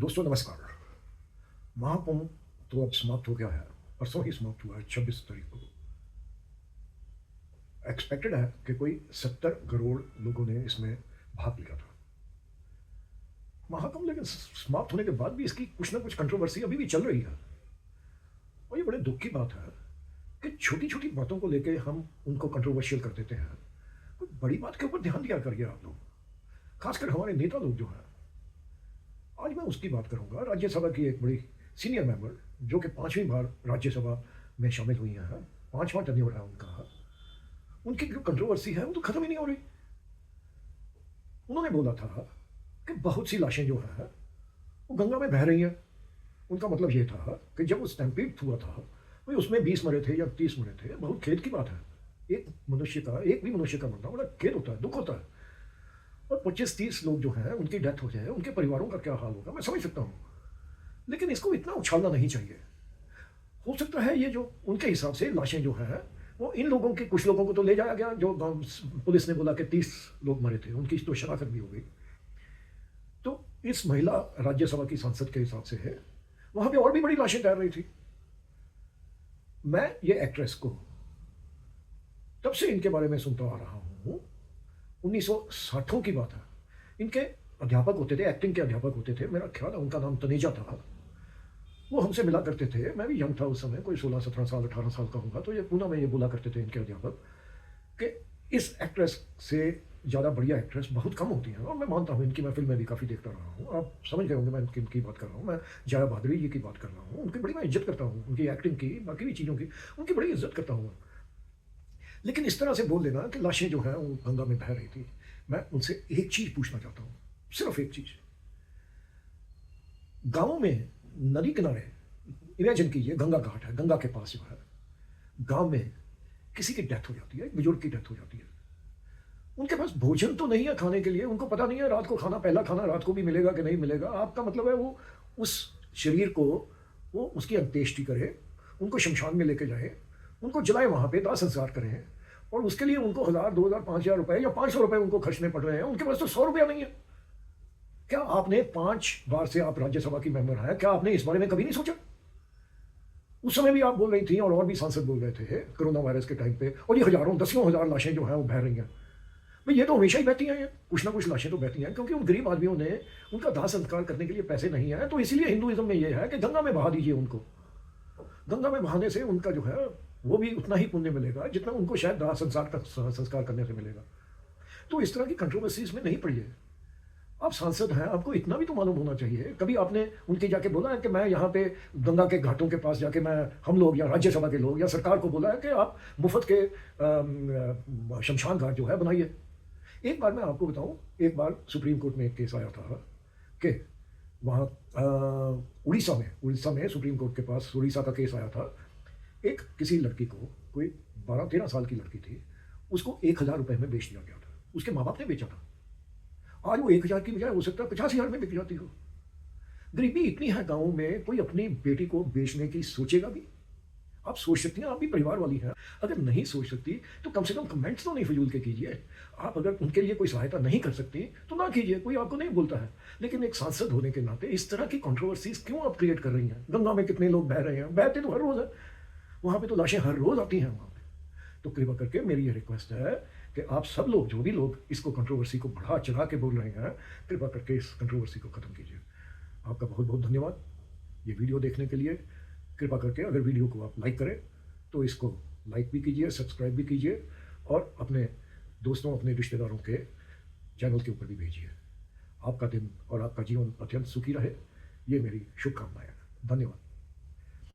दोस्तों नमस्कार। महाकुंभ तो अब समाप्त हो गया है। परसों ही समाप्त हुआ है 26 तारीख को। एक्सपेक्टेड है कि कोई 70 करोड़ लोगों ने इसमें भाग लिया था। महाकुंभ लेकिन समाप्त होने के बाद भी इसकी कुछ ना कुछ कंट्रोवर्सी अभी भी चल रही है। और ये बड़े दुख की बात है कि छोटी छोटी बातों को लेके हम उनको कंट्रोवर्शियल कर देते हैं। कोई बड़ी बात के ऊपर ध्यान दिया करिए आप लोग, खासकर हमारे नेता लोग जो हैं। आज मैं उसकी बात करूंगा। राज्यसभा की एक बड़ी सीनियर मेंबर जो कि 5वीं बार राज्यसभा में शामिल हुई हैं, 5वां टर्न्योवर है उनका, उनकी जो कंट्रोवर्सी है वो तो खत्म ही नहीं हो रही। उन्होंने बोला था कि बहुत सी लाशें जो हैं वो गंगा में बह रही हैं। उनका मतलब ये था कि जब वो स्टैम्पीड हुआ था भाई उसमें 20 मरे थे या 30 मरे थे, बहुत खेद की बात है। एक भी मनुष्य का मरना बड़ा खेद होता है, दुख होता है। और 25-30 लोग जो हैं उनकी डेथ हो जाए, उनके परिवारों का क्या हाल होगा मैं समझ सकता हूँ। लेकिन इसको इतना उछालना नहीं चाहिए। हो सकता है ये जो उनके हिसाब से लाशें जो हैं वो इन लोगों की, कुछ लोगों को तो ले जाया गया, जो पुलिस ने बोला कि 30 लोग मरे थे, उनकी तो शनाख्त भी हो गई। तो इस महिला राज्यसभा की सांसद के हिसाब से है वहां पे और भी बड़ी लाशें तैर रही थी। मैं ये एक्ट्रेस को तब से इनके बारे में सुनता आ रहा हूँ, 1960 की बात है। इनके अध्यापक होते थे, एक्टिंग के अध्यापक होते थे, मेरा ख्याल है उनका नाम तनेजा था। वो हमसे मिला करते थे, मैं भी यंग था उस समय, कोई 16-17 साल 18 साल का होगा। तो ये पूना में ये बोला करते थे इनके अध्यापक कि इस एक्ट्रेस से ज़्यादा बढ़िया एक्ट्रेस बहुत कम होती है। और मैं मानता हूँ, इनकी मैं फिल्में भी काफ़ी देखता रहा हूँ। आप समझ गए होंगे मैं किनकी बात कर रहा हूँ। मैं जया भादुरी जी की बात कर रहा हूँ। उनकी बड़ी मैं इज्जत करता हूँ, उनकी एक्टिंग की, बाकी भी चीज़ों की उनकी बड़ी इज्जत करता हूँ। लेकिन इस तरह से बोल देना कि लाशें जो हैं वो गंगा में बह रही थी, मैं उनसे एक चीज़ पूछना चाहता हूँ, सिर्फ एक चीज़। गाँव में नदी किनारे, इमेजिन कीजिए गंगा घाट है, गंगा के पास जो है गांव में किसी की डेथ हो जाती है, एक बुजुर्ग की डेथ हो जाती है। उनके पास भोजन तो नहीं है खाने के लिए, उनको पता नहीं है रात को खाना, पहला खाना रात को भी मिलेगा कि नहीं मिलेगा। आपका मतलब है वो उस शरीर को, वो उसकी अंत्येष्टि करे, उनको शमशान में लेके जाए, उनको जलाए, वहां पे दाह संस्कार करें, और उसके लिए उनको 1000, 2000, 5000 रुपए या 500 रुपए उनको खर्चने पड़ रहे हैं। उनके पास तो 100 रुपया नहीं है। क्या आपने 5 बार से आप राज्यसभा की मेंबर हैं, क्या आपने इस बारे में कभी नहीं सोचा? उस समय भी आप बोल रही थी और भी सांसद बोल रहे थे कोरोना वायरस के टाइम पे, और ये हजारों, दसियों हजार लाशें जो हैं वो बह रही हैं। भाई ये तो हमेशा ही बहती हैं, ये कुछ ना कुछ लाशें तो बहती हैं, क्योंकि उन गरीब आदमियों ने उनका दाह संस्कार करने के लिए पैसे नहीं है। तो इसीलिए हिंदुइज्म में ये है कि गंगा में बहा दीजिए उनको। गंगा में बहाने से उनका जो है वो भी उतना ही पुण्य मिलेगा जितना उनको शायद दाह संस्कार करने से मिलेगा। तो इस तरह की कंट्रोवर्सीज में नहीं पड़िए। आप सांसद हैं, आपको इतना भी तो मालूम होना चाहिए। कभी आपने उनके जाके बोला है कि मैं यहाँ पे गंगा के घाटों के पास जाके, मैं, हम लोग या राज्यसभा के लोग या सरकार को बोला है कि आप मुफ्त के शमशान घाट जो है बनाइए? एक बार मैं आपको बताऊं, एक बार सुप्रीम कोर्ट में एक केस आया था कि वहाँ उड़ीसा में सुप्रीम कोर्ट के पास उड़ीसा का केस आया था। एक किसी लड़की को, कोई 12-13 साल की लड़की थी, उसको 1000 रुपये में बेच दिया गया था। उसके माँ बाप ने बेचा था। आज वो 1000 की बजाय हो सकता है 50,000 में बिक जाती हो। गरीबी इतनी है गाँव में, कोई अपनी बेटी को बेचने की सोचेगा भी? आप सोच सकती हैं, आप भी परिवार वाली हैं। अगर नहीं सोच सकती तो कम से कम कमेंट्स तो नहीं फजूल के कीजिए। आप अगर उनके लिए कोई सहायता नहीं कर सकती तो ना कीजिए, कोई आपको नहीं बोलता है। लेकिन एक सांसद होने के नाते इस तरह की कंट्रोवर्सीज क्यों आप क्रिएट कर रही हैं? गंगा में कितने लोग बह रहे हैं, बहते तो हर रोज है, वहां पे तो लाशें हर रोज आती हैं वहां पे। तो कृपा करके मेरी ये रिक्वेस्ट है कि आप सब लोग, जो भी लोग इसको कंट्रोवर्सी को बढ़ा चढ़ा के बोल रहे हैं, कृपा करके इस कंट्रोवर्सी को खत्म कीजिए। आपका बहुत बहुत धन्यवाद ये वीडियो देखने के लिए। कृपा करके अगर वीडियो को आप लाइक करें तो इसको लाइक भी कीजिए, सब्सक्राइब भी कीजिए, और अपने दोस्तों, अपने रिश्तेदारों के चैनल के ऊपर भी भेजिए। आपका दिन और आपका जीवन अत्यंत सुखी रहे, ये मेरी शुभकामनाएं। धन्यवाद।